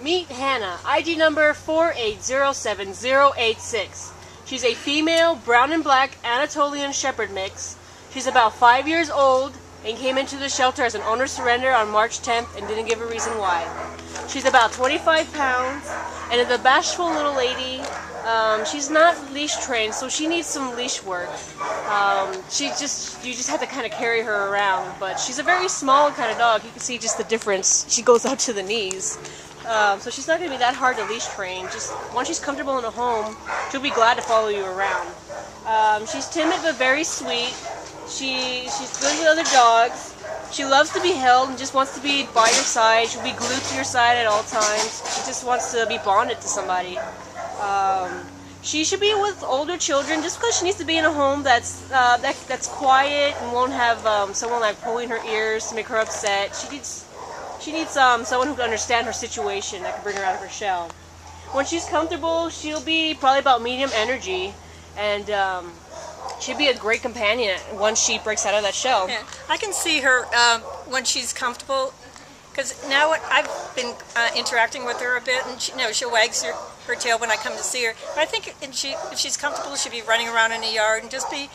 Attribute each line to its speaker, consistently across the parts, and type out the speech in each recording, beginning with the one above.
Speaker 1: Meet Hannah, ID number 4807086. She's a female brown and black Anatolian Shepherd mix. She's about 5 years old and came into the shelter as an owner surrender on March 10th and didn't give a reason why. She's about 25 pounds and is a bashful little lady. She's not leash trained, so she needs some leash work. You just have to kind of carry her around, but she's a very small kind of dog. You can see just the difference. She goes out to the knees. So she's not going to be that hard to leash train. Just once she's comfortable in a home, she'll be glad to follow you around. She's timid but very sweet. She's good with other dogs. She loves to be held and just wants to be by your side. She'll be glued to your side at all times. She just wants to be bonded to somebody. She should be with older children just because she needs to be in a home that's quiet and won't have someone like pulling her ears to make her upset. She needs someone who can understand her situation that can bring her out of her shell. When she's comfortable, she'll be probably about medium energy, and she'd be a great companion once she breaks out of that shell.
Speaker 2: Yeah, I can see her when she's comfortable, because now I've been interacting with her a bit, and she wags her tail when I come to see her. But I think if she's comfortable, she'd be running around in the yard and just be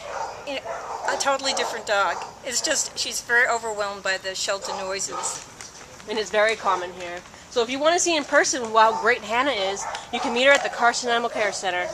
Speaker 2: a totally different dog. It's just she's very overwhelmed by the shelter noises.
Speaker 1: And it's very common here. So if you want to see in person how great Hannah is, you can meet her at the Carson Animal Care Center.